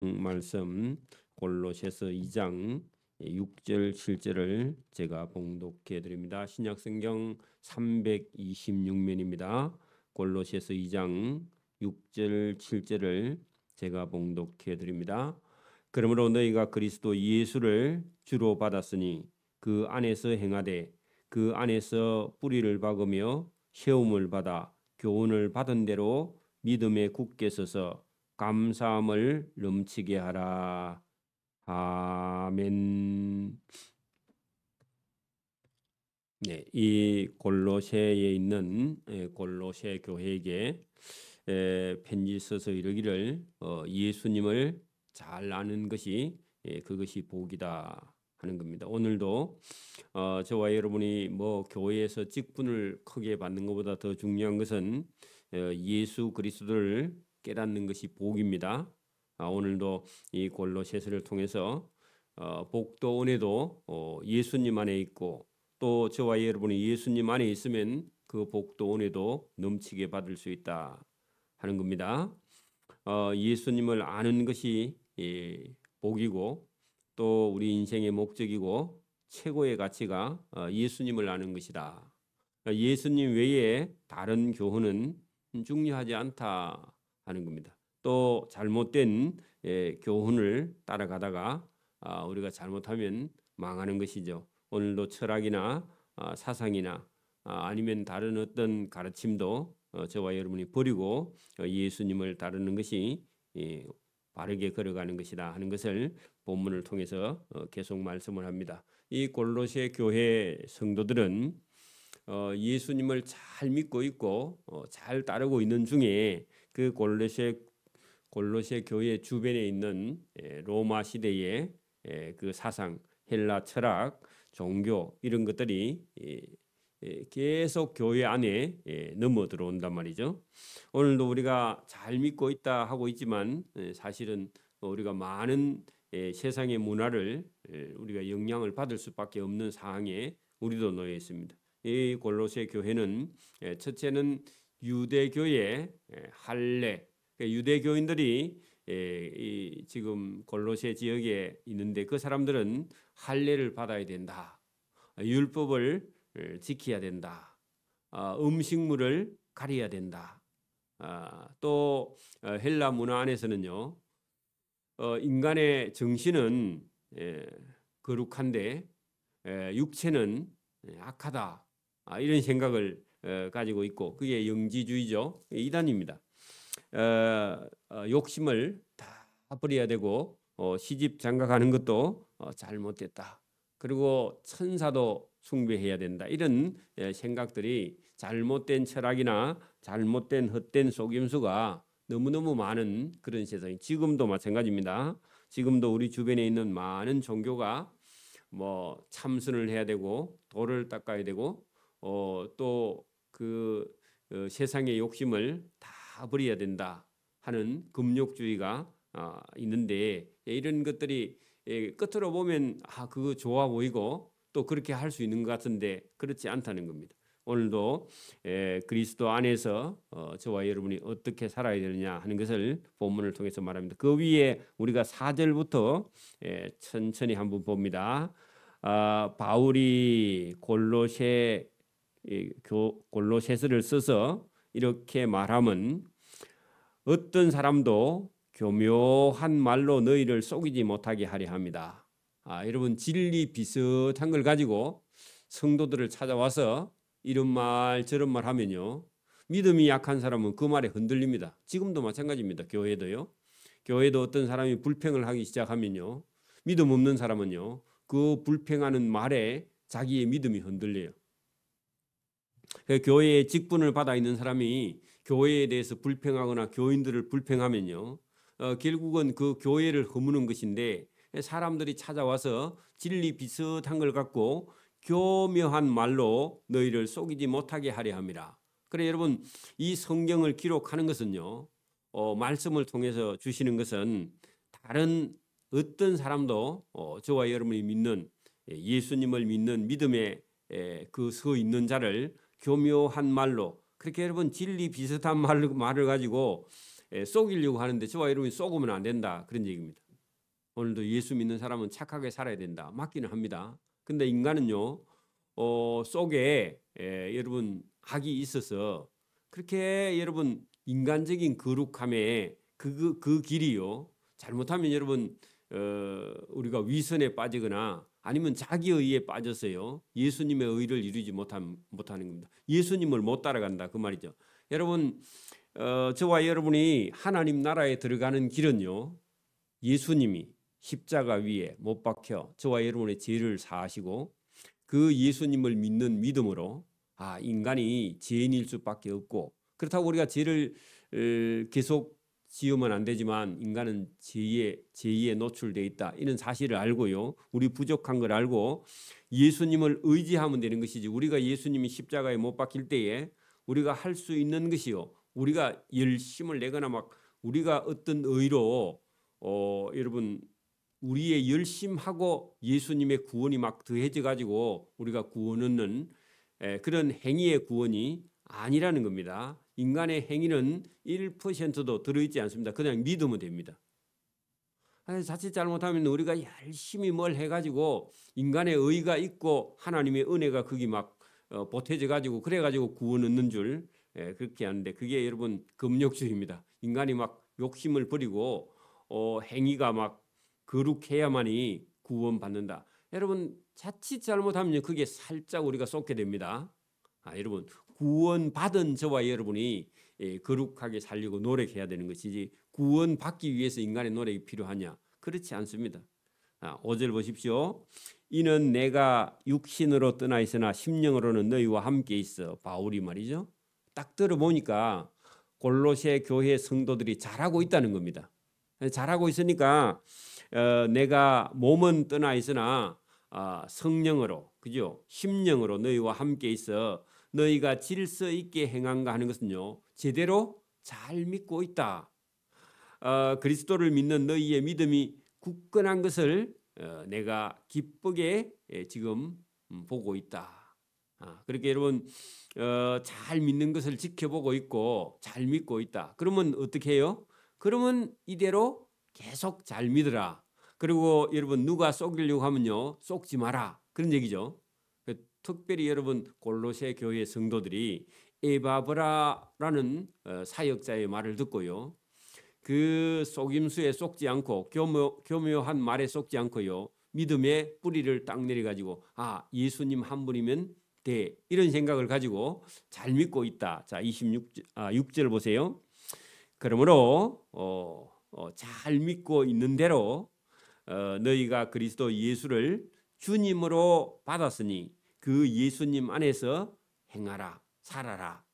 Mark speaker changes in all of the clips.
Speaker 1: 말씀 골로새서 2장 6절 7절을 제가 봉독해 드립니다. 신약성경 326면입니다. 골로새서 2장 6절 7절을 제가 봉독해 드립니다. 그러므로 너희가 그리스도 예수를 주로 받았으니 그 안에서 행하되 그 안에서 뿌리를 박으며 세움을 받아 교훈을 받은 대로 믿음에 굳게 서서 감사함을 넘치게 하라. 아멘. 네, 이 골로새에 있는 골로새 교회에게 편지 써서 이르기를 예수님을 잘 아는 것이 그것이 복이다 하는 겁니다. 오늘도 저와 여러분이 뭐 교회에서 직분을 크게 받는 것보다 더 중요한 것은 예수 그리스도를 깨닫는 것이 복입니다. 오늘도 이 골로새서를 통해서 복도 은혜도 예수님 안에 있고 또 저와 여러분이 예수님 안에 있으면 그 복도 은혜도 넘치게 받을 수 있다 하는 겁니다. 예수님을 아는 것이 복이고 또 우리 인생의 목적이고 최고의 가치가 예수님을 아는 것이다. 예수님 외에 다른 교훈은 중요하지 않다 하는 겁니다. 또 잘못된 교훈을 따라가다가 우리가 잘못하면 망하는 것이죠. 오늘도 철학이나 사상이나 아니면 다른 어떤 가르침도 저와 여러분이 버리고 예수님을 따르는 것이 바르게 걸어가는 것이다 하는 것을 본문을 통해서 계속 말씀을 합니다. 이 골로새 교회 성도들은 예수님을 잘 믿고 있고 잘 따르고 있는 중에 그 골로새 교회 주변에 있는 로마 시대의 그 사상, 헬라 철학, 종교 이런 것들이 계속 교회 안에 넘어 들어온단 말이죠. 오늘도 우리가 잘 믿고 있다 하고 있지만 사실은 우리가 많은 세상의 문화를 우리가 영향을 받을 수밖에 없는 상황에 우리도 놓여 있습니다. 이 골로새 교회는 첫째는 유대교의 할례, 유대교인들이 지금 골로새 지역에 있는데 그 사람들은 할례를 받아야 된다. 율법을 지켜야 된다. 음식물을 가려야 된다. 또 헬라 문화 안에서는요. 인간의 정신은 거룩한데 육체는 악하다. 이런 생각을 가지고 있고 그게 영지주의죠. 이단입니다. 욕심을 다 버려야 되고 시집 장가가는 것도 잘못됐다. 그리고 천사도 숭배해야 된다. 이런 생각들이 잘못된 철학이나 잘못된 헛된 속임수가 너무너무 많은 그런 세상이 지금도 마찬가지입니다. 지금도 우리 주변에 있는 많은 종교가 뭐 참선을 해야 되고 돌을 닦아야 되고 또 그 세상의 욕심을 다 버려야 된다 하는 금욕주의가 있는데 이런 것들이 끝으로 보면 그거 좋아 보이고 또 그렇게 할 수 있는 것 같은데 그렇지 않다는 겁니다. 오늘도 그리스도 안에서 저와 여러분이 어떻게 살아야 되느냐 하는 것을 본문을 통해서 말합니다. 그 위에 우리가 4절부터 천천히 한번 봅니다. 바울이 골로새서를 써서 이렇게 말하면 어떤 사람도 교묘한 말로 너희를 속이지 못하게 하려 합니다. 여러분 진리 비슷한 걸 가지고 성도들을 찾아와서 이런 말 저런 말 하면요. 믿음이 약한 사람은 그 말에 흔들립니다. 지금도 마찬가지입니다. 교회도요. 교회도 어떤 사람이 불평을 하기 시작하면요. 믿음 없는 사람은요. 그 불평하는 말에 자기의 믿음이 흔들려요. 교회에 직분을 받아 있는 사람이 교회에 대해서 불평하거나 교인들을 불평하면요. 결국은 그 교회를 허무는 것인데 사람들이 찾아와서 진리 비슷한 걸 갖고 교묘한 말로 너희를 속이지 못하게 하려 함이라. 그래 여러분 이 성경을 기록하는 것은요. 말씀을 통해서 주시는 것은 다른 어떤 사람도 저와 여러분이 믿는 예수님을 믿는 믿음에 그 서 있는 자를 교묘한 말로 그렇게 여러분 진리 비슷한 말을 가지고 속이려고 하는데 저와 여러분이 속으면 안 된다, 그런 얘기입니다. 오늘도 예수 믿는 사람은 착하게 살아야 된다, 맞기는 합니다. 근데 인간은요, 속에 여러분 악이 있어서 그렇게 여러분 인간적인 거룩함에 그 길이요, 잘못하면 여러분 우리가 위선에 빠지거나 아니면 자기 의에 빠졌어요. 예수님의 의를 이루지 못하는 겁니다. 예수님을 못 따라간다, 그 말이죠. 여러분, 저와 여러분이 하나님 나라에 들어가는 길은요, 예수님이 십자가 위에 못 박혀 저와 여러분의 죄를 사하시고 그 예수님을 믿는 믿음으로 인간이 죄인일 수밖에 없고, 그렇다고 우리가 죄를 계속 지으면 안 되지만 인간은 죄에 노출되어 있다, 이런 사실을 알고요, 우리 부족한 걸 알고 예수님을 의지하면 되는 것이지, 우리가 예수님이 십자가에 못 박힐 때에 우리가 할 수 있는 것이요, 우리가 열심을 내거나 막 우리가 어떤 의로 여러분 우리의 열심하고 예수님의 구원이 막 더해져 가지고 우리가 구원 얻는 그런 행위의 구원이 아니라는 겁니다. 인간의 행위는 1%도 들어있지 않습니다. 그냥 믿으면 됩니다. 자칫 잘못하면 우리가 열심히 뭘 해가지고 인간의 의가 있고 하나님의 은혜가 거기 막 보태져 가지고 그래가지고 구원 얻는 줄 그렇게 하는데, 그게 여러분 금욕주의입니다. 인간이 막 욕심을 버리고 행위가 막 거룩해야만이 구원받는다. 여러분 자칫 잘못하면 그게 살짝 우리가 쏟게 됩니다. 여러분 구원받은 저와 여러분이 거룩하게 살려고 노력해야 되는 것이지, 구원받기 위해서 인간의 노력이 필요하냐? 그렇지 않습니다. 5절 보십시오. 이는 내가 육신으로 떠나 있으나 심령으로는 너희와 함께 있어. 바울이 말이죠. 딱 들어보니까 골로새 교회 성도들이 잘하고 있다는 겁니다. 잘하고 있으니까 내가 몸은 떠나 있으나 성령으로, 그죠? 심령으로 너희와 함께 있어 너희가 질서 있게 행한가 하는 것은요, 제대로 잘 믿고 있다. 그리스도를 믿는 너희의 믿음이 굳건한 것을 내가 기쁘게 지금 보고 있다. 그렇게 여러분 잘 믿는 것을 지켜보고 있고 잘 믿고 있다. 그러면 어떻게 해요? 그러면 이대로 계속 잘 믿으라. 그리고 여러분 누가 속이려고 하면요, 속지 마라, 그런 얘기죠. 특별히 여러분 골로새 교회 성도들이 에바브라라는 사역자의 말을 듣고요, 그 속임수에 속지 않고 교묘한 말에 속지 않고요, 믿음의 뿌리를 딱 내려가지고 예수님 한 분이면 돼, 이런 생각을 가지고 잘 믿고 있다. 자, 6절 보세요. 그러므로 잘 믿고 있는 대로 너희가 그리스도 예수를 주님으로 받았으니 그 예수님 안에서 행하라, 살아라.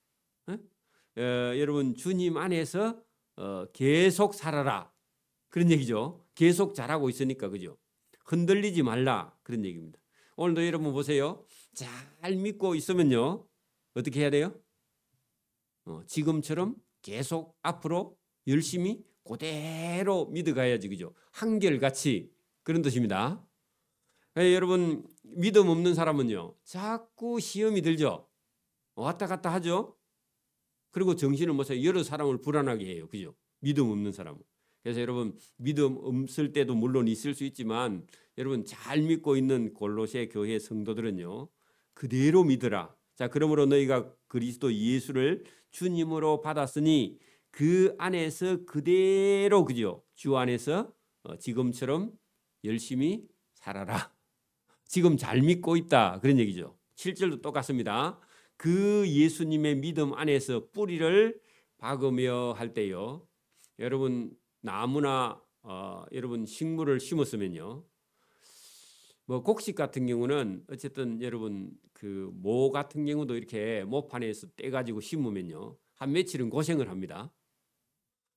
Speaker 1: 여러분 주님 안에서 계속 살아라, 그런 얘기죠. 계속 잘하고 있으니까, 그죠? 흔들리지 말라, 그런 얘기입니다. 오늘도 여러분 보세요. 잘 믿고 있으면요, 어떻게 해야 돼요? 지금처럼 계속 앞으로 열심히 그대로 믿어가야지, 그죠? 한결같이, 그런 뜻입니다. 여러분 믿음 없는 사람은요, 자꾸 시험이 들죠. 왔다 갔다 하죠. 그리고 정신을 못 차려 여러 사람을 불안하게 해요, 그죠? 믿음 없는 사람은. 그래서 여러분 믿음 없을 때도 물론 있을 수 있지만, 여러분 잘 믿고 있는 골로새 교회 성도들은요, 그대로 믿으라. 자, 그러므로 너희가 그리스도 예수를 주님으로 받았으니 그 안에서 그대로, 그죠? 주 안에서 지금처럼 열심히 살아라. 지금 잘 믿고 있다, 그런 얘기죠. 7절도 똑같습니다. 그 예수님의 믿음 안에서 뿌리를 박으며 할 때요, 여러분 나무나 여러분 식물을 심었으면요, 뭐 곡식 같은 경우는 어쨌든 여러분 그 모 같은 경우도 이렇게 모판에서 떼가지고 심으면요, 한 며칠은 고생을 합니다.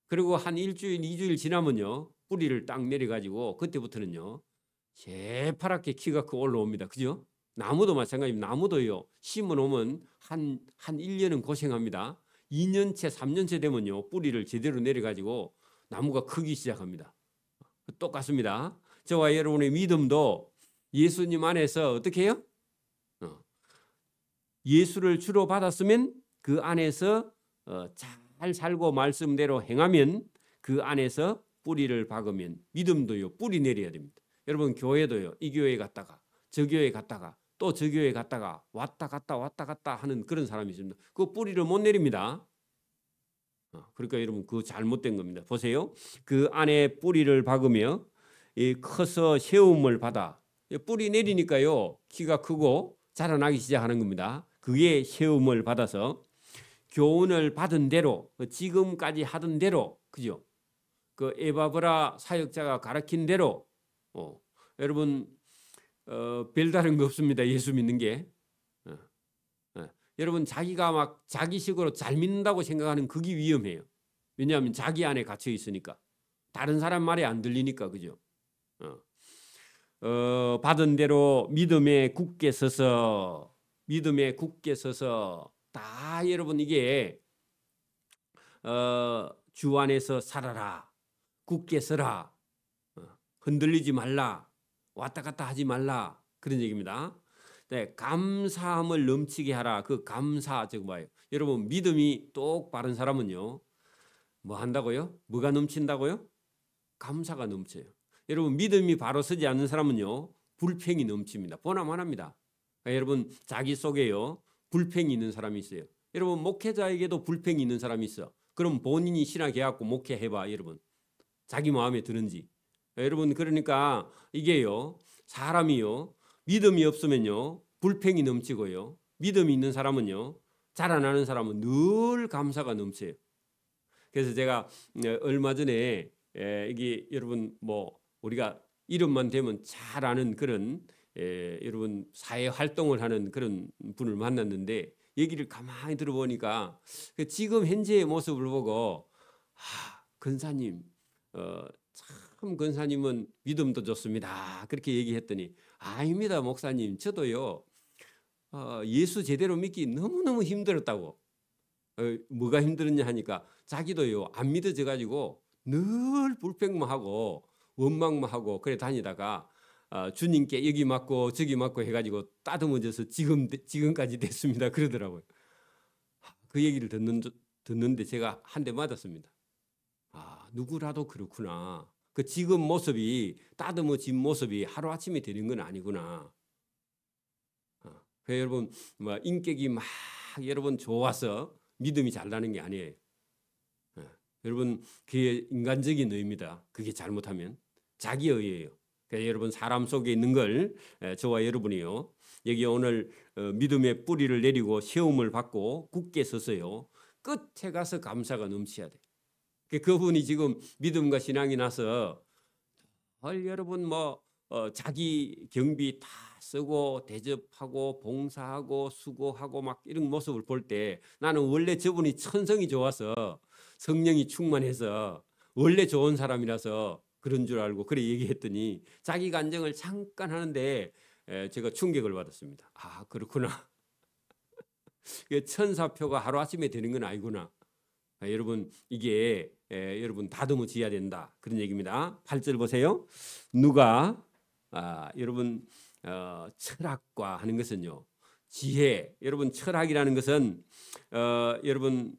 Speaker 1: 그리고 한 일주일, 2주일 지나면요, 뿌리를 딱 내려가지고 그때부터는요, 새파랗게 키가 크고 올라옵니다. 그죠? 나무도 마찬가지입니다. 나무도요, 심어놓으면 한 1년은 고생합니다. 2년째, 3년째 되면요, 뿌리를 제대로 내려가지고 나무가 크기 시작합니다. 똑같습니다. 저와 여러분의 믿음도 예수님 안에서 어떻게 해요? 예수를 주로 받았으면 그 안에서 잘 잘 살고 말씀대로 행하면 그 안에서 뿌리를 박으면 믿음도요 뿌리 내려야 됩니다. 여러분 교회도요 이 교회 갔다가 저 교회 갔다가 또 저 교회 갔다가 왔다 갔다 하는 그런 사람이 있습니다. 그 뿌리를 못 내립니다. 그러니까 여러분 그거 잘못된 겁니다. 보세요. 그 안에 뿌리를 박으며 커서 세움을 받아 뿌리 내리니까요 키가 크고 자라나기 시작하는 겁니다. 그게 세움을 받아서 교훈을 받은 대로 지금까지 하던 대로 그죠? 그 에바브라 사역자가 가르친 대로 여러분 별다른 거 없습니다. 예수 믿는 게 여러분 자기가 막 자기식으로 잘 믿는다고 생각하는 그게 위험해요. 왜냐하면 자기 안에 갇혀 있으니까 다른 사람 말이 안 들리니까 그죠? 받은 대로 믿음에 굳게 서서 다 여러분 이게 주 안에서 살아라 굳게 서라 흔들리지 말라 왔다 갔다 하지 말라 그런 얘기입니다. 네, 감사함을 넘치게 하라. 그 감사 즉 뭐예요? 여러분 믿음이 똑 바른 사람은요 뭐 한다고요? 뭐가 넘친다고요? 감사가 넘쳐요. 여러분 믿음이 바로 서지 않는 사람은요 불평이 넘칩니다. 보나마나합니다. 그러니까 여러분 자기 속에요 불평이 있는 사람이 있어요. 여러분 목회자에게도 불평이 있는 사람이 있어. 그럼 본인이 신학해갖고 목회해봐 여러분. 자기 마음에 드는지. 여러분 그러니까 이게요 사람이요 믿음이 없으면요 불평이 넘치고요 믿음이 있는 사람은요 자라나는 사람은 늘 감사가 넘쳐요. 그래서 제가 얼마 전에 이게 여러분 뭐 우리가 이름만 되면 잘 아는 그런 여러분 사회 활동을 하는 그런 분을 만났는데 얘기를 가만히 들어보니까 지금 현재의 모습을 보고 근사님 참 근사님은 믿음도 좋습니다. 그렇게 얘기했더니 아닙니다 목사님 저도요 예수 제대로 믿기 너무너무 힘들었다고. 뭐가 힘들었냐 하니까 자기도요 안 믿어져 가지고 늘 불평만 하고 원망만 하고 그래 다니다가 주님께 여기 맞고 저기 맞고 해가지고 따듬어져서 지금까지 됐습니다 그러더라고요. 그 얘기를 듣는데 제가 한 대 맞았습니다. 누구라도 그렇구나. 그 지금 모습이 따듬어진 모습이 하루아침에 되는 건 아니구나. 여러분 뭐 인격이 막 여러분 좋아서 믿음이 잘 나는 게 아니에요. 여러분 그게 인간적인 의입니다. 그게 잘못하면 자기 의예요. 그래서 여러분 사람 속에 있는 걸 저와 여러분이요 여기 오늘 믿음의 뿌리를 내리고 시험을 받고 굳게 서서요 끝에 가서 감사가 넘쳐야 돼. 그분이 지금 믿음과 신앙이 나서 여러분 뭐 자기 경비 다 쓰고 대접하고 봉사하고 수고하고 막 이런 모습을 볼 때 나는 원래 저분이 천성이 좋아서 성령이 충만해서 원래 좋은 사람이라서 그런 줄 알고 그래 얘기했더니 자기 간증을 잠깐 하는데 제가 충격을 받았습니다. 그렇구나. 천사표가 하루아침에 되는 건 아니구나. 여러분 이게 여러분 다듬어져야 된다 그런 얘기입니다. 8절 보세요. 누가 여러분 철학과 하는 것은요 지혜. 여러분 철학이라는 것은 여러분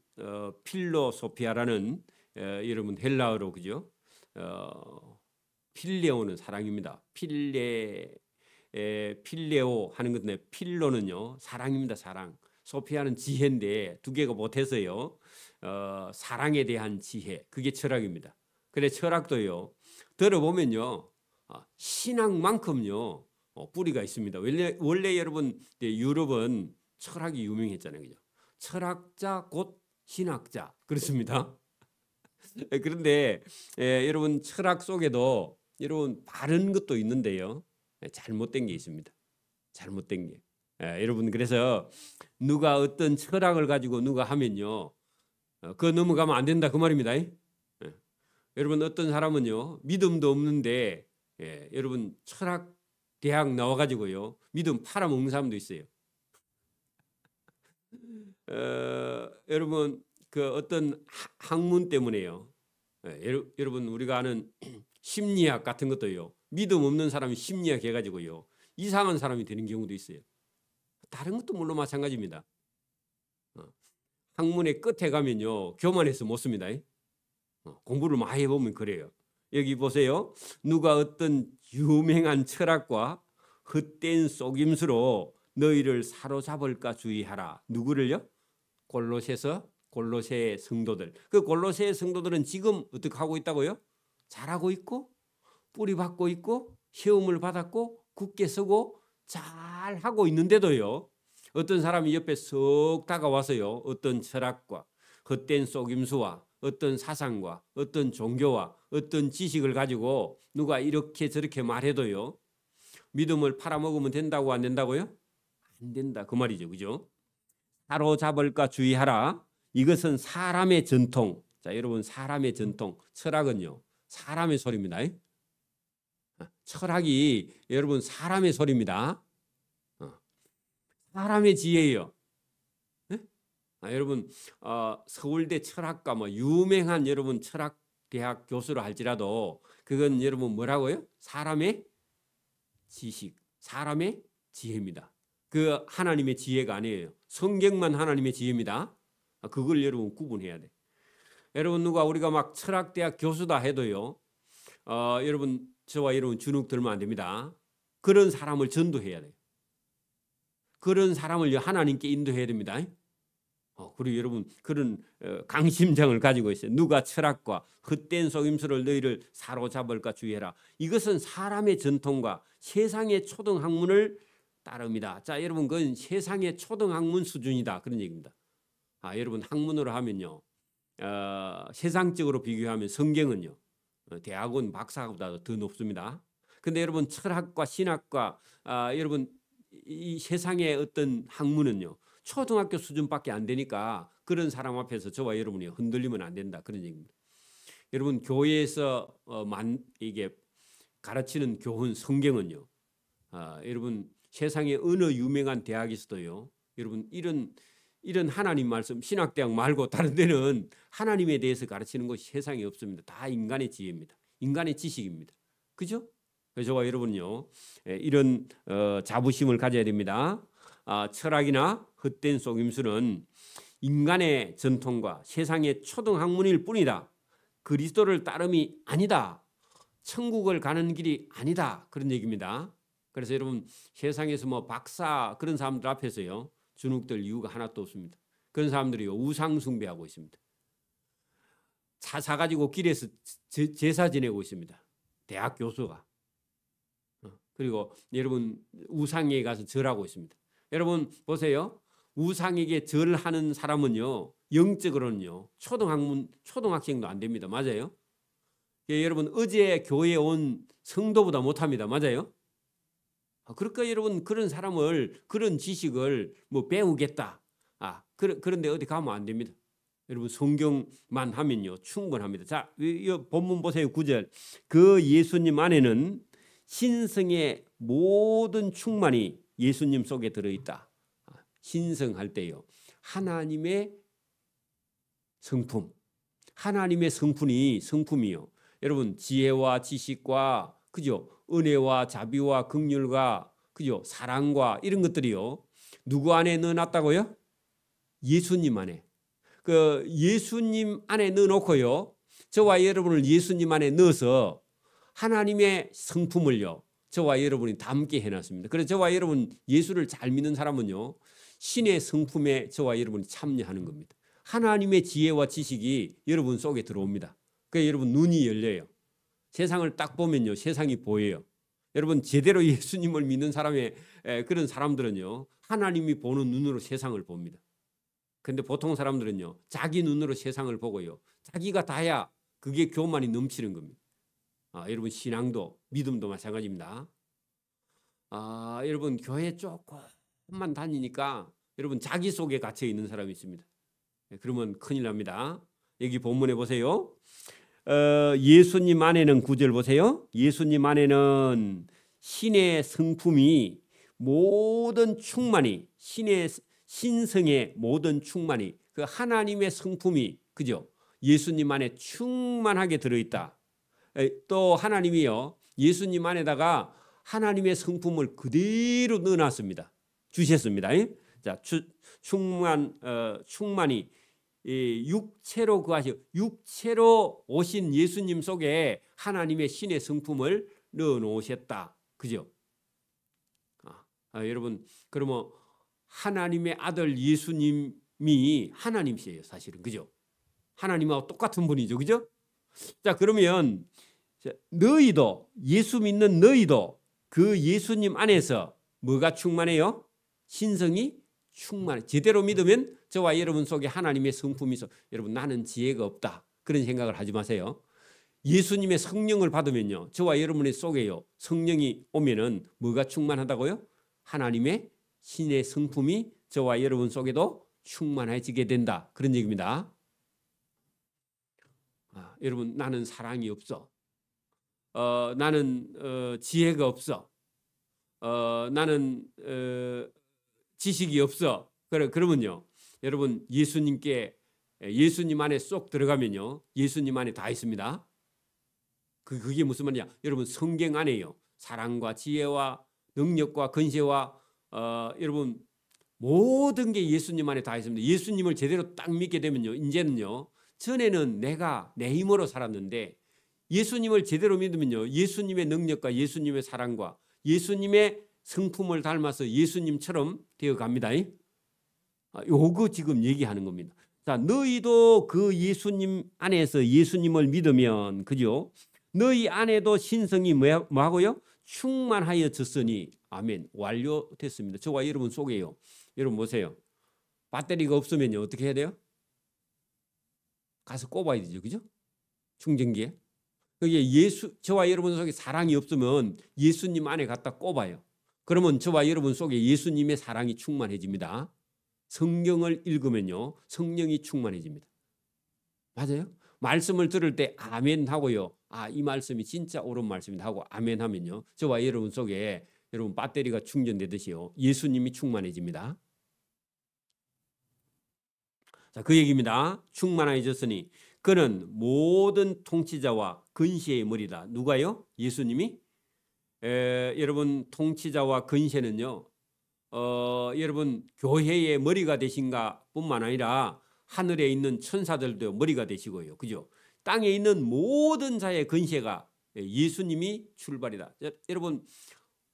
Speaker 1: 필로소피아라는 여러분 헬라어로 그죠? 필레오는 사랑입니다. 필레오 하는 건데 필로는요 사랑입니다. 사랑. 소피아는 지혜인데 두 개가 못해서요 사랑에 대한 지혜 그게 철학입니다. 그래 철학도요 들어보면요 신학만큼요 뿌리가 있습니다. 원래 여러분 유럽은 철학이 유명했잖아요. 그죠? 철학자 곧 신학자 그렇습니다. 그런데 여러분 철학 속에도 여러분 바른 것도 있는데요 잘못된 게 있습니다. 잘못된 게 여러분 그래서 누가 어떤 철학을 가지고 누가 하면요 그거 넘어가면 안 된다 그 말입니다. 여러분 어떤 사람은요 믿음도 없는데 여러분 철학 대학 나와가지고요 믿음 팔아먹는 사람도 있어요. 여러분 그 어떤 학문 때문에요. 여러분 우리가 아는 심리학 같은 것도요 믿음 없는 사람이 심리학 해가지고요 이상한 사람이 되는 경우도 있어요. 다른 것도 물론 마찬가지입니다. 학문의 끝에 가면요 교만해서 못 씁니다. 공부를 많이 해보면 그래요. 여기 보세요. 누가 어떤 유명한 철학과 헛된 속임수로 너희를 사로잡을까 주의하라. 누구를요? 골로새 성도들. 그 골로새 성도들은 지금 어떻게 하고 있다고요? 잘하고 있고 뿌리 받고 있고 시험을 받았고 굳게 서고 잘 하고 있는데도요. 어떤 사람이 옆에 쓱 다가와서요. 어떤 철학과 헛된 속임수와 어떤 사상과 어떤 종교와 어떤 지식을 가지고 누가 이렇게 저렇게 말해도요. 믿음을 팔아먹으면 된다고 안 된다고요? 안 된다 그 말이죠. 그죠? 사로잡을까 주의하라. 이것은 사람의 전통. 자, 여러분 사람의 전통. 철학은요. 사람의 소리입니다. 철학이 여러분 사람의 소리입니다. 사람의 지혜예요. 여러분 서울대 철학과 뭐 유명한 여러분 철학대학 교수로 할지라도 그건 여러분 뭐라고요? 사람의 지식, 사람의 지혜입니다. 그 하나님의 지혜가 아니에요. 성경만 하나님의 지혜입니다. 그걸 여러분 구분해야 돼. 여러분 누가 우리가 막 철학대학 교수다 해도요. 여러분 저와 여러분 주눅 들면 안 됩니다. 그런 사람을 전도해야 돼요. 그런 사람을 하나님께 인도해야 됩니다. 그리고 여러분 그런 강심장을 가지고 있어요. 누가 철학과 헛된 속임수를 너희를 사로잡을까 주의해라. 이것은 사람의 전통과 세상의 초등학문을 따릅니다. 자, 여러분 그건 세상의 초등학문 수준이다 그런 얘기입니다. 여러분 학문으로 하면요, 세상적으로 비교하면 성경은요, 대학원 박사보다 더 높습니다. 근데 여러분 철학과 신학과 여러분 이 세상의 어떤 학문은요. 초등학교 수준밖에 안 되니까 그런 사람 앞에서 저와 여러분이 흔들리면 안 된다 그런 얘기입니다. 여러분 교회에서 이게 가르치는 교훈 성경은요. 여러분 세상에 어느 유명한 대학에서도요. 여러분 이런 하나님 말씀 신학대학 말고 다른 데는 하나님에 대해서 가르치는 것이 세상에 없습니다. 다 인간의 지혜입니다. 인간의 지식입니다. 그죠? 그래서 저와 여러분요. 이런 자부심을 가져야 됩니다. 철학이나 헛된 속임수는 인간의 전통과 세상의 초등학문일 뿐이다. 그리스도를 따름이 아니다. 천국을 가는 길이 아니다. 그런 얘기입니다. 그래서 여러분 세상에서 뭐 박사 그런 사람들 앞에서요. 주눅들 이유가 하나도 없습니다. 그런 사람들이 우상 숭배하고 있습니다. 차 사가지고 길에서 제사 지내고 있습니다. 대학 교수가. 그리고 여러분 우상에 가서 절하고 있습니다. 여러분 보세요. 우상에게 절하는 사람은요. 영적으로는요. 초등학생도 안 됩니다. 맞아요? 여러분 어제 교회에 온 성도보다 못합니다. 맞아요? 그러니까 여러분 그런 사람을 그런 지식을 뭐 배우겠다. 그런데 어디 가면 안 됩니다. 여러분 성경만 하면요. 충분합니다. 자, 이 본문 보세요. 9절. 그 예수님 안에는 신성의 모든 충만이 예수님 속에 들어있다. 신성할 때요. 하나님의 성품. 하나님의 성품이요. 여러분 지혜와 지식과 그죠? 은혜와 자비와 긍휼과 그죠? 사랑과 이런 것들이요. 누구 안에 넣어놨다고요? 예수님 안에. 그 예수님 안에 넣어놓고요. 저와 여러분을 예수님 안에 넣어서 하나님의 성품을요. 저와 여러분이 담게 해놨습니다. 그래서 저와 여러분 예수를 잘 믿는 사람은요. 신의 성품에 저와 여러분이 참여하는 겁니다. 하나님의 지혜와 지식이 여러분 속에 들어옵니다. 그래서 여러분 눈이 열려요. 세상을 딱 보면요. 세상이 보여요. 여러분 제대로 예수님을 믿는 사람의 그런 사람들은요. 하나님이 보는 눈으로 세상을 봅니다. 그런데 보통 사람들은요. 자기 눈으로 세상을 보고요. 자기가 다야 그게 교만이 넘치는 겁니다. 여러분 신앙도 믿음도 마찬가지입니다. 여러분 교회 조금만 다니니까 여러분 자기 속에 갇혀 있는 사람이 있습니다. 그러면 큰일 납니다. 여기 본문에 보세요. 예수님 안에는 9절 보세요. 예수님 안에는 신의 성품이 모든 충만이 신성의 모든 충만이 그 하나님의 성품이 그죠? 예수님 안에 충만하게 들어있다. 또 하나님이요. 예수님 안에다가 하나님의 성품을 그대로 넣어놨습니다. 주셨습니다. 자, 충만이 이 육체로 거하시고 육체로 오신 예수님 속에 하나님의 신의 성품을 넣어 놓으셨다. 그죠? 여러분, 그러면 하나님의 아들 예수님이 하나님이세요, 사실은. 그죠? 하나님하고 똑같은 분이죠. 그죠? 자, 그러면 너희도, 예수 믿는 너희도 그 예수님 안에서 뭐가 충만해요? 신성이 충만해. 제대로 믿으면 저와 여러분 속에 하나님의 성품이 있어. 여러분, 나는 지혜가 없다, 그런 생각을 하지 마세요. 예수님의 성령을 받으면요, 저와 여러분의 속에요, 성령이 오면은 뭐가 충만하다고요? 하나님의 신의 성품이 저와 여러분 속에도 충만해지게 된다, 그런 얘기입니다. 여러분, 나는 사랑이 없어. 나는 지혜가 없어. 나는 지식이 없어. 그러면요, 여러분, 예수님 안에 쏙 들어가면요, 예수님 안에 다 있습니다. 그게 무슨 말이냐? 여러분, 성경 안에요, 사랑과 지혜와 능력과 권세와 여러분, 모든 게 예수님 안에 다 있습니다. 예수님을 제대로 딱 믿게 되면요, 이제는요, 전에는 내가 내 힘으로 살았는데 예수님을 제대로 믿으면요, 예수님의 능력과 예수님의 사랑과 예수님의 성품을 닮아서 예수님처럼 되어 갑니다. 요거 지금 얘기하는 겁니다. 자, 너희도 그 예수님 안에서 예수님을 믿으면, 그죠? 너희 안에도 신성이 뭐하고요? 충만하여졌으니, 아멘, 완료됐습니다. 저와 여러분 속에요. 여러분 보세요. 배터리가 없으면요, 어떻게 해야 돼요? 가서 꼽아야 되죠. 그죠? 충전기에. 저와 여러분 속에 사랑이 없으면 예수님 안에 갖다 꼽아요. 그러면 저와 여러분 속에 예수님의 사랑이 충만해집니다. 성경을 읽으면요, 성령이 충만해집니다. 맞아요? 말씀을 들을 때 아멘 하고요, 이 말씀이 진짜 옳은 말씀이다 하고 아멘 하면요, 저와 여러분 속에 여러분 배터리가 충전되듯이요, 예수님이 충만해집니다. 자, 그 얘기입니다. 충만해졌으니 그는 모든 통치자와 근시의 머리다. 누가요? 예수님이? 여러분, 통치자와 근시는요, 여러분, 교회의 머리가 되신가 뿐만 아니라 하늘에 있는 천사들도 머리가 되시고요. 그죠? 땅에 있는 모든 자의 근시가 예수님이 출발이다. 여러분,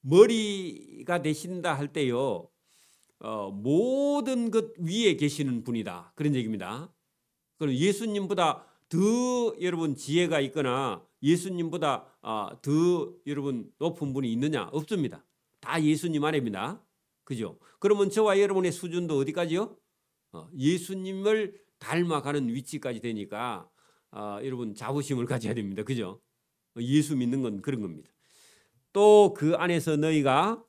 Speaker 1: 머리가 되신다 할 때요, 모든 것 위에 계시는 분이다, 그런 얘기입니다. 그럼 예수님보다 더 여러분 지혜가 있거나 예수님보다 더 여러분 높은 분이 있느냐? 없습니다. 다 예수님 안에입니다. 그죠? 그러면 저와 여러분의 수준도 어디까지요? 예수님을 닮아가는 위치까지 되니까 여러분 자부심을 가져야 됩니다. 그죠? 예수 믿는 건 그런 겁니다. 또 그 안에서 너희가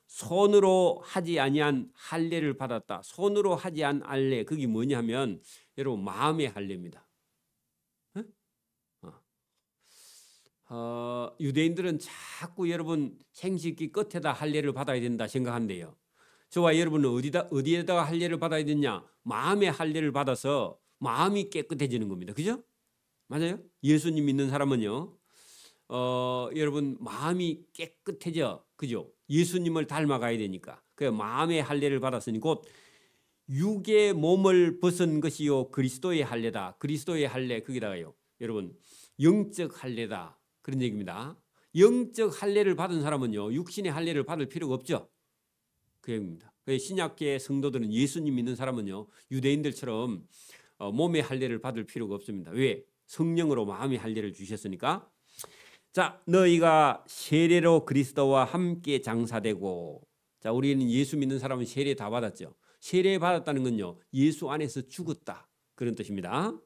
Speaker 1: 손으로 하지 아니한 할례를 받았다. 손으로 하지 않은 할례, 그게 뭐냐면 여러분 마음의 할례입니다. 유대인들은 자꾸 여러분 생식기 끝에다 할례를 받아야 된다 생각한대요. 저와 여러분은 어디에다가 할례를 받아야 되냐? 마음의 할례를 받아서 마음이 깨끗해지는 겁니다. 그죠? 맞아요? 예수님 믿는 사람은요, 여러분 마음이 깨끗해져. 그죠? 예수님을 닮아가야 되니까. 그 마음의 할례를 받았으니 곧 육의 몸을 벗은 것이요 그리스도의 할례다. 그리스도의 할례, 거기다가요, 여러분 영적 할례다, 그런 얘기입니다. 영적 할례를 받은 사람은요, 육신의 할례를 받을 필요가 없죠. 그 얘기입니다. 신약계 성도들은 예수님 믿는 사람은요, 유대인들처럼 몸의 할례를 받을 필요가 없습니다. 왜? 성령으로 마음의 할례를 주셨으니까. 자, 너희가 세례로 그리스도와 함께 장사되고. 자, 우리는 예수 믿는 사람은 세례 다 받았죠. 세례 받았다는 건요, 예수 안에서 죽었다, 그런 뜻입니다.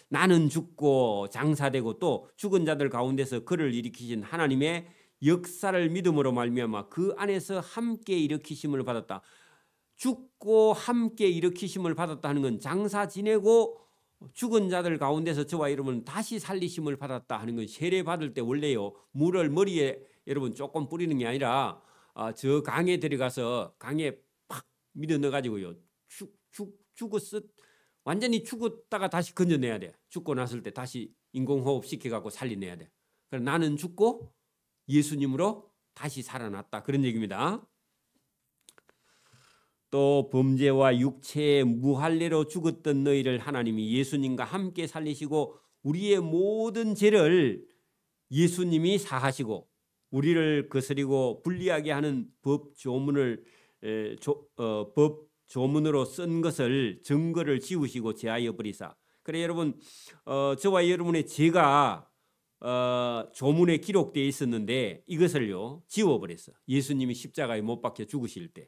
Speaker 1: 나는 죽고 장사되고 또 죽은 자들 가운데서 그를 일으키신 하나님의 역사를 믿음으로 말미암아 그 안에서 함께 일으키심을 받았다. 죽고 함께 일으키심을 받았다 하는 건 장사 지내고 죽은 자들 가운데서 저와 여러분 다시 살리심을 받았다 하는 건 세례 받을 때 원래요, 물을 머리에 여러분 조금 뿌리는 게 아니라 저 강에 들어가서 강에 팍 밀어 넣어 가지고요, 죽었어, 완전히 죽었다가 다시 건져내야 돼. 죽고 났을 때 다시 인공호흡 시켜갖고 살려내야 돼. 그래서 나는 죽고 예수님으로 다시 살아났다, 그런 얘기입니다. 또 범죄와 육체의 무할례로 죽었던 너희를 하나님이 예수님과 함께 살리시고 우리의 모든 죄를 예수님이 사하시고 우리를 거스리고 불리하게 하는 법 조문으로 쓴 것을 증거를 지우시고 제하여 버리사. 그래 여러분 저와 여러분의 죄가 조문에 기록되어 있었는데 이것을요 지워버렸어. 예수님이 십자가에 못 박혀 죽으실 때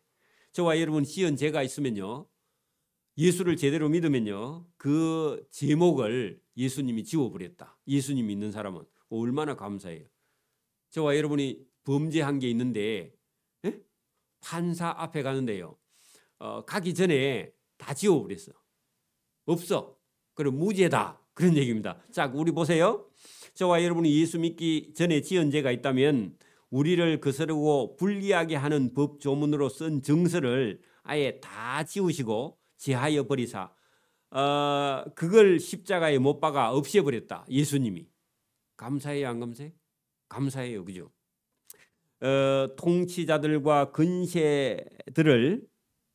Speaker 1: 저와 여러분 지은 죄가 있으면요 예수를 제대로 믿으면요 그 제목을 예수님이 지워버렸다. 예수님 믿는 사람은 얼마나 감사해요. 저와 여러분이 범죄한 게 있는데 판사 앞에 가는데요 가기 전에 다 지워버렸어. 없어. 그럼 무죄다. 그런 얘기입니다. 자, 우리 보세요. 저와 여러분이 예수 믿기 전에 지은 죄가 있다면 우리를 거스르고 불리하게 하는 법 조문으로 쓴 정서를 아예 다 지우시고 제하여 버리사 그걸 십자가에 못 박아 없애버렸다. 예수님이. 감사해요, 안 감사해요? 감사해요, 그죠? 통치자들과 근세들을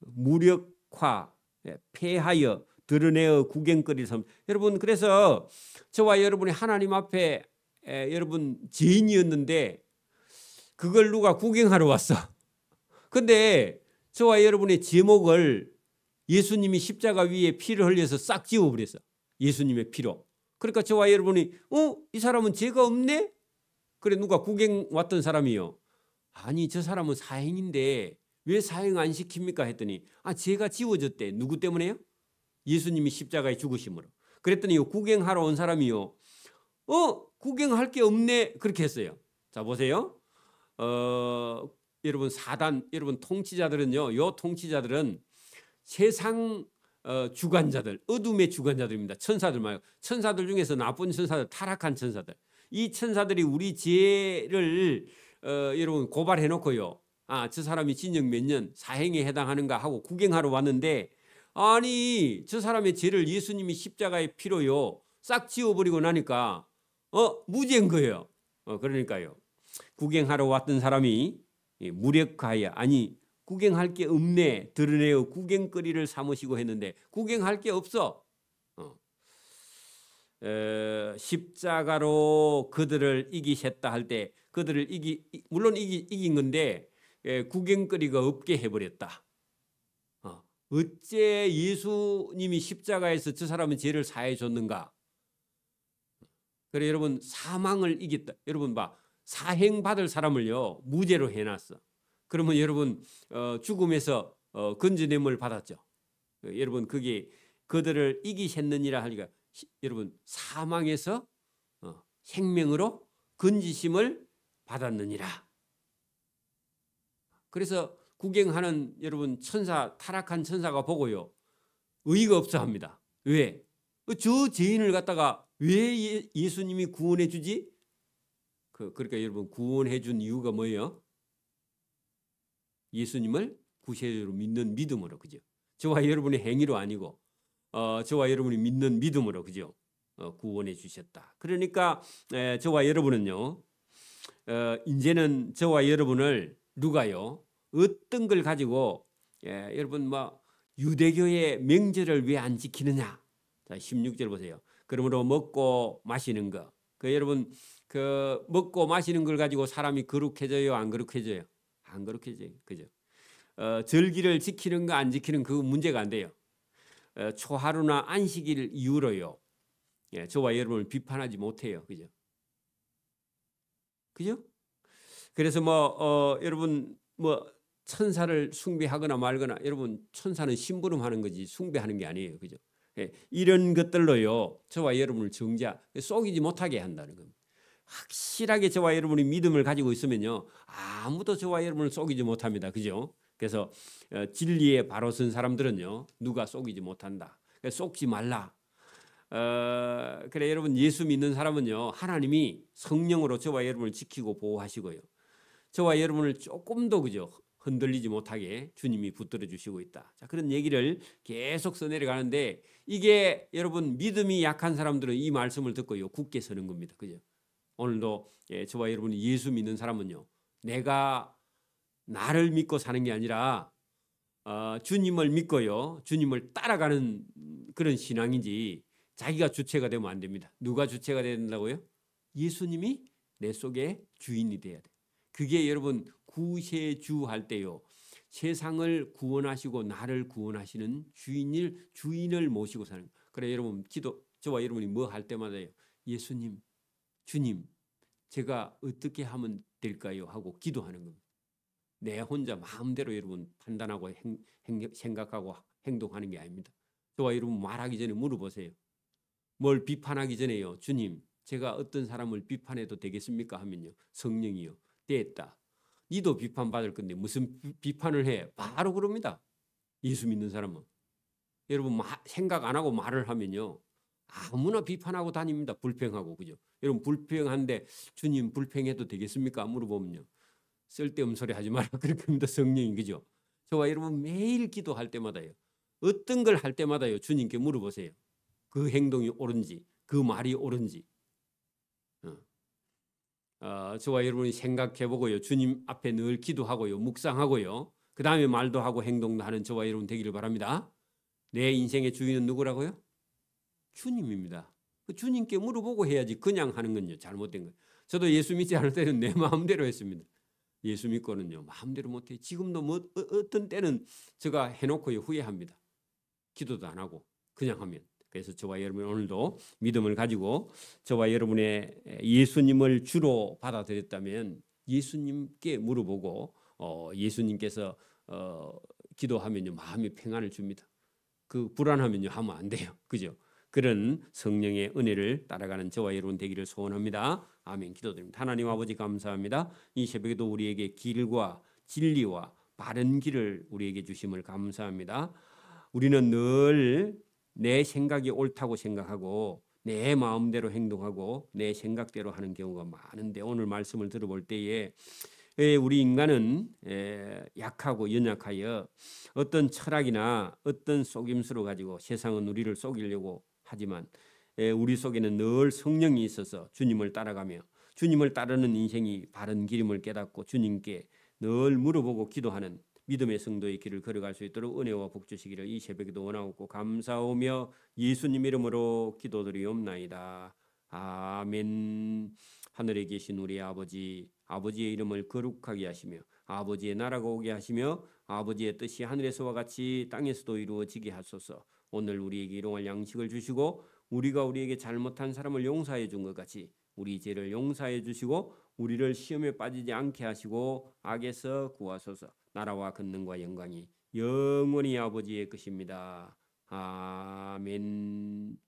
Speaker 1: 무력화, 폐하여 드러내어 구경거리 삼. 여러분 그래서 저와 여러분이 하나님 앞에 여러분 죄인이었는데 그걸 누가 구경하러 왔어. 근데 저와 여러분의 제목을 예수님이 십자가 위에 피를 흘려서 싹 지워버렸어. 예수님의 피로. 그러니까 저와 여러분이 이 사람은 죄가 없네? 그래 누가 구경 왔던 사람이요. 아니 저 사람은 사형인데 왜 사형 안 시킵니까 했더니 죄가 지워졌대. 누구 때문에요? 예수님이 십자가에 죽으심으로. 그랬더니 구경하러 온 사람이요. 구경할 게 없네. 그렇게 했어요. 자 보세요. 여러분 여러분 통치자들은요. 요 통치자들은 세상 주관자들, 어둠의 주관자들입니다. 천사들 말고. 천사들 중에서 나쁜 천사들, 타락한 천사들. 이 천사들이 우리 죄를 여러분 고발해 놓고요. 저 사람이 징역 몇 년 사형에 해당하는가 하고 구경하러 왔는데 아니 저 사람의 죄를 예수님이 십자가의 피로요 싹 지워버리고 나니까 무죄인 거예요. 그러니까요. 구경하러 왔던 사람이 무력하여 아니 구경할 게 없네 드러내어 구경거리를 삼으시고 했는데 구경할 게 없어. 십자가로 그들을 이기셨다 할 때 그들을 물론 이긴 건데 구경거리가 없게 해버렸다. 어째 예수님이 십자가에서 저 사람의 죄를 사해 줬는가? 그래 여러분 사망을 이겼다. 여러분 봐 사형 받을 사람을요 무죄로 해놨어. 그러면 여러분 죽음에서 건져냄을 받았죠. 여러분 그게 그들을 이기셨느니라 하니까 여러분 사망에서 생명으로 건지심을 받았느니라. 그래서 구경하는 여러분 천사 타락한 천사가 보고요 의의가 없어 합니다. 왜? 저 죄인을 갖다가 왜 예수님이 구원해 주지? 그러니까 여러분 구원해 준 이유가 뭐예요? 예수님을 구세주로 믿는 믿음으로. 그죠? 저와 여러분의 행위로 아니고 저와 여러분이 믿는 믿음으로. 그죠? 구원해 주셨다. 그러니까 저와 여러분은요 이제는 저와 여러분을 누가요 어떤 걸 가지고 여러분 유대교의 명절을 왜 안 지키느냐? 자 16절 보세요. 그러므로 먹고 마시는 거. 여러분 그 먹고 마시는 걸 가지고 사람이 거룩해져요, 안 거룩해져요? 안 거룩해져요. 그죠? 절기를 지키는 거 안 지키는 그 문제가 안 돼요. 초하루나 안식일 이후로요. 저와 여러분을 비판하지 못해요. 그죠? 그죠? 그래서 여러분 천사를 숭배하거나 말거나 여러분 천사는 심부름하는 거지 숭배하는 게 아니에요. 그죠? 이런 것들로요. 저와 여러분을 속이지 못하게 한다는 겁니다. 확실하게 저와 여러분이 믿음을 가지고 있으면요. 아무도 저와 여러분을 속이지 못합니다. 그죠? 그래서 진리에 바로 선 사람들은요. 누가 속이지 못한다. 속지 말라. 그래 여러분 예수 믿는 사람은요. 하나님이 성령으로 저와 여러분을 지키고 보호하시고요. 저와 여러분을 조금도 그죠? 흔들리지 못하게 주님이 붙들어 주시고 있다. 자, 그런 얘기를 계속 써내려가는데 이게 여러분 믿음이 약한 사람들은 이 말씀을 듣고요. 굳게 서는 겁니다. 그죠? 오늘도 저와 여러분이 예수 믿는 사람은요. 내가 나를 믿고 사는 게 아니라 주님을 믿고요. 주님을 따라가는 그런 신앙인지 자기가 주체가 되면 안 됩니다. 누가 주체가 된다고요? 예수님이 내 속에 주인이 돼야 돼. 그게 여러분 구세주 할 때요. 세상을 구원하시고 나를 구원하시는 주인을 모시고 사는. 그래 여러분 저와 여러분이 뭐 할 때마다요. 예수님, 주님, 제가 어떻게 하면 될까요? 하고 기도하는 겁니다. 내 혼자 마음대로 여러분 판단하고 생각하고 행동하는 게 아닙니다. 저와 여러분 말하기 전에 물어보세요. 뭘 비판하기 전에요. 주님, 제가 어떤 사람을 비판해도 되겠습니까? 하면요. 성령이요. 됐다. 니도 비판받을 건데 무슨 비판을 해? 바로 그럽니다. 예수 믿는 사람은. 여러분 생각 안 하고 말을 하면요. 아무나 비판하고 다닙니다. 불평하고. 그죠? 여러분 불평한데 주님 불평해도 되겠습니까? 물어보면요. 쓸데없는 소리 하지 마라. 그렇게 합니다. 성령이. 그죠? 저와 여러분 매일 기도할 때마다요. 어떤 걸 할 때마다요. 주님께 물어보세요. 그 행동이 옳은지, 그 말이 옳은지. 저와 여러분이 생각해보고요. 주님 앞에 늘 기도하고요. 묵상하고요. 그 다음에 말도 하고 행동도 하는 저와 여러분 되기를 바랍니다. 내 인생의 주인은 누구라고요? 주님입니다. 그 주님께 물어보고 해야지 그냥 하는 건요. 잘못된 거예요. 저도 예수 믿지 않을 때는 내 마음대로 했습니다. 예수 믿고는요. 마음대로 못해. 지금도 뭐 어떤 때는 제가 해놓고요. 후회합니다. 기도도 안 하고 그냥 하면. 그래서 저와 여러분 오늘도 믿음을 가지고 저와 여러분의 예수님을 주로 받아들였다면 예수님께 물어보고 예수님께서 기도하면요. 마음이 평안을 줍니다. 그 불안하면요. 하면 안 돼요. 그죠? 그런 성령의 은혜를 따라가는 저와 여러분 되기를 소원합니다. 아멘. 기도드립니다. 하나님 아버지 감사합니다. 이 새벽에도 우리에게 길과 진리와 바른 길을 우리에게 주심을 감사합니다. 우리는 늘 내 생각이 옳다고 생각하고 내 마음대로 행동하고 내 생각대로 하는 경우가 많은데 오늘 말씀을 들어볼 때에 우리 인간은 약하고 연약하여 어떤 철학이나 어떤 속임수를 가지고 세상은 우리를 속이려고 하지만 우리 속에는 늘 성령이 있어서 주님을 따라가며 주님을 따르는 인생이 바른 길임을 깨닫고 주님께 늘 물어보고 기도하는 믿음의 성도의 길을 걸어갈 수 있도록 은혜와 복 주시기를 이 새벽에도 원하고 감사하며 예수님 이름으로 기도드리옵나이다. 아멘. 하늘에 계신 우리 아버지, 아버지의 이름을 거룩하게 하시며 아버지의 나라가 오게 하시며 아버지의 뜻이 하늘에서와 같이 땅에서도 이루어지게 하소서. 오늘 우리에게 일용할 양식을 주시고 우리가 우리에게 잘못한 사람을 용서해 준 것 같이 우리 죄를 용서해 주시고 우리를 시험에 빠지지 않게 하시고 악에서 구하소서. 나라와 권능과 영광이 영원히 아버지의 것입니다. 아멘.